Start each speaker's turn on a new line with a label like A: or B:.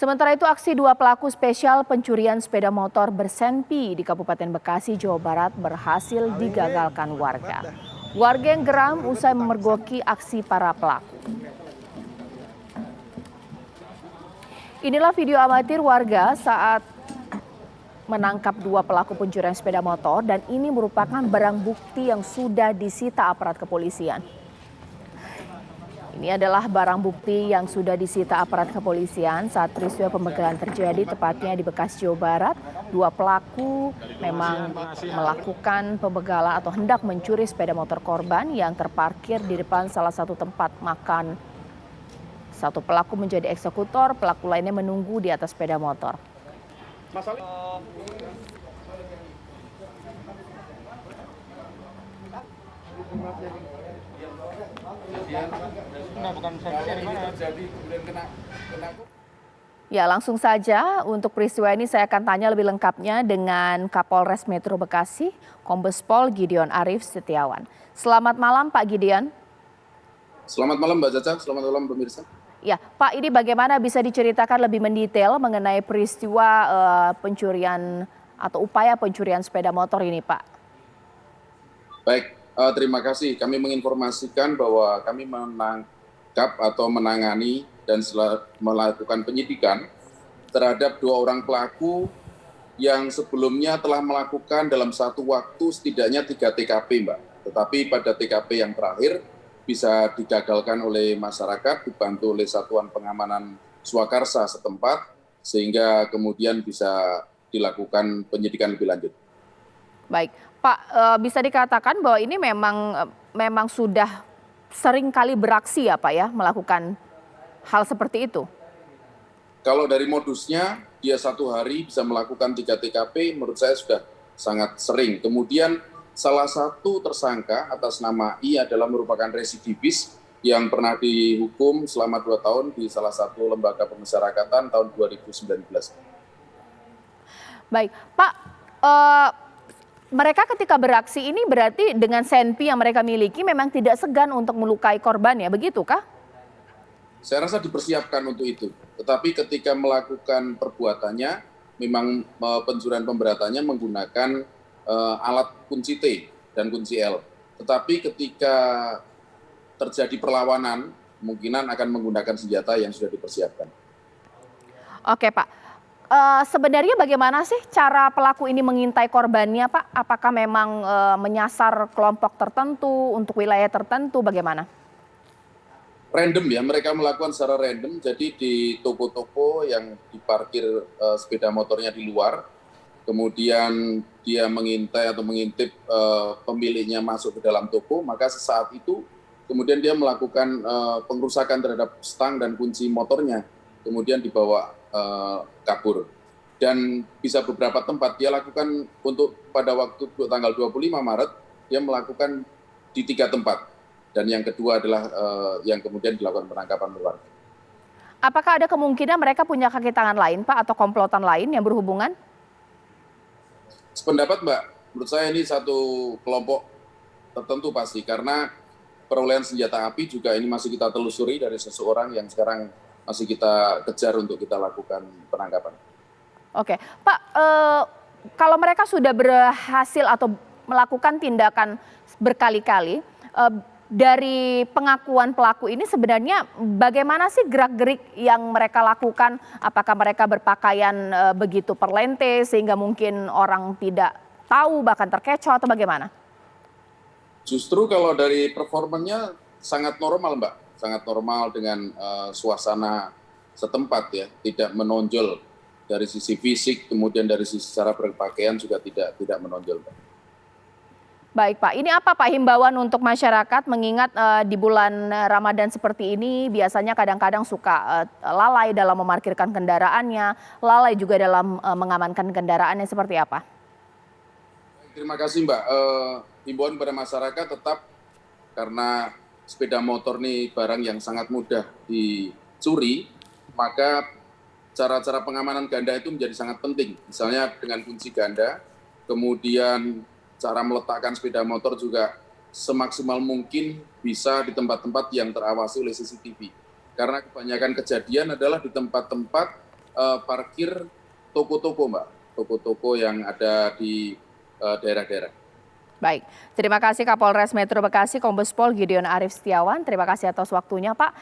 A: Sementara itu aksi dua pelaku spesial pencurian sepeda motor bersenpi di Kabupaten Bekasi, Jawa Barat berhasil digagalkan warga. Warga yang geram usai memergoki aksi para pelaku. Inilah video amatir warga saat menangkap dua pelaku pencurian sepeda motor dan ini merupakan barang bukti yang sudah disita aparat kepolisian. Ini adalah barang bukti yang sudah disita aparat kepolisian saat peristiwa pembegalan terjadi tepatnya di Bekasi, Jawa Barat. Dua pelaku memang melakukan pembegalan atau hendak mencuri sepeda motor korban yang terparkir di depan salah satu tempat makan. Satu pelaku menjadi eksekutor, pelaku lainnya menunggu di atas sepeda motor. Ya, langsung saja untuk peristiwa ini saya akan tanya lebih lengkapnya dengan Kapolres Metro Bekasi, Kombes Pol Gideon Arief Setiawan. Selamat malam Pak Gideon.
B: Selamat malam Mbak Caca, selamat malam pemirsa.
A: Ya, Pak, ini bagaimana bisa diceritakan lebih mendetail mengenai peristiwa pencurian atau upaya pencurian sepeda motor ini, Pak?
B: Baik, terima kasih. Kami menginformasikan bahwa kami menangkap atau menangani dan melakukan penyidikan terhadap dua orang pelaku yang sebelumnya telah melakukan dalam satu waktu setidaknya 3 TKP, Mbak. Tetapi pada TKP yang terakhir bisa digagalkan oleh masyarakat, dibantu oleh Satuan Pengamanan Swakarsa setempat, sehingga kemudian bisa dilakukan penyidikan lebih lanjut.
A: Baik, Pak, bisa dikatakan bahwa ini memang sudah sering kali beraksi ya Pak ya, melakukan hal seperti itu?
B: Kalau dari modusnya, dia satu hari bisa melakukan 3 TKP, menurut saya sudah sangat sering. Kemudian salah satu tersangka atas nama I adalah merupakan residivis yang pernah dihukum selama 2 tahun di salah satu lembaga pemasyarakatan tahun 2019.
A: Baik, Pak, mereka ketika beraksi ini berarti dengan senpi yang mereka miliki memang tidak segan untuk melukai korbannya, begitukah?
B: Saya rasa dipersiapkan untuk itu. Tetapi ketika melakukan perbuatannya, memang pencurian pemberatannya menggunakan alat kunci T dan kunci L. Tetapi ketika terjadi perlawanan, kemungkinan akan menggunakan senjata yang sudah dipersiapkan.
A: Oke Pak, sebenarnya bagaimana sih cara pelaku ini mengintai korbannya Pak? Apakah memang menyasar kelompok tertentu untuk wilayah tertentu, bagaimana?
B: Random ya, mereka melakukan secara random, jadi di toko-toko yang diparkir sepeda motornya di luar, kemudian dia mengintai atau mengintip pemiliknya masuk ke dalam toko, maka sesaat itu kemudian dia melakukan pengerusakan terhadap stang dan kunci motornya, kemudian dibawa kabur. Dan bisa beberapa tempat dia lakukan untuk pada waktu tanggal 25 Maret, dia melakukan di 3 tempat. Dan yang kedua adalah yang kemudian dilakukan penangkapan warga.
A: Apakah ada kemungkinan mereka punya kaki tangan lain Pak atau komplotan lain yang berhubungan?
B: Sependapat Mbak, menurut saya ini satu kelompok tertentu pasti, karena perolehan senjata api juga ini masih kita telusuri dari seseorang yang sekarang masih kita kejar untuk kita lakukan penangkapan.
A: Oke, Pak, kalau mereka sudah berhasil atau melakukan tindakan berkali-kali, dari pengakuan pelaku ini sebenarnya bagaimana sih gerak-gerik yang mereka lakukan? Apakah mereka berpakaian begitu perlente sehingga mungkin orang tidak tahu bahkan terkecoh atau bagaimana?
B: Justru kalau dari performanya sangat normal Mbak, sangat normal dengan suasana setempat ya, tidak menonjol dari sisi fisik, kemudian dari sisi cara berpakaian juga tidak menonjol Mbak.
A: Baik Pak, ini apa Pak himbauan untuk masyarakat mengingat di bulan Ramadan seperti ini biasanya kadang-kadang suka lalai dalam memarkirkan kendaraannya, lalai juga dalam mengamankan kendaraannya, seperti apa?
B: Terima kasih Mbak. Himbauan kepada masyarakat tetap, karena sepeda motor ini barang yang sangat mudah dicuri, maka cara-cara pengamanan ganda itu menjadi sangat penting. Misalnya dengan kunci ganda, kemudian cara meletakkan sepeda motor juga semaksimal mungkin bisa di tempat-tempat yang terawasi oleh CCTV. Karena kebanyakan kejadian adalah di tempat-tempat parkir toko-toko, Mbak, toko-toko yang ada di daerah-daerah.
A: Baik, terima kasih Kapolres Metro Bekasi Kombes Pol Gideon Arif Setiawan. Terima kasih atas waktunya Pak.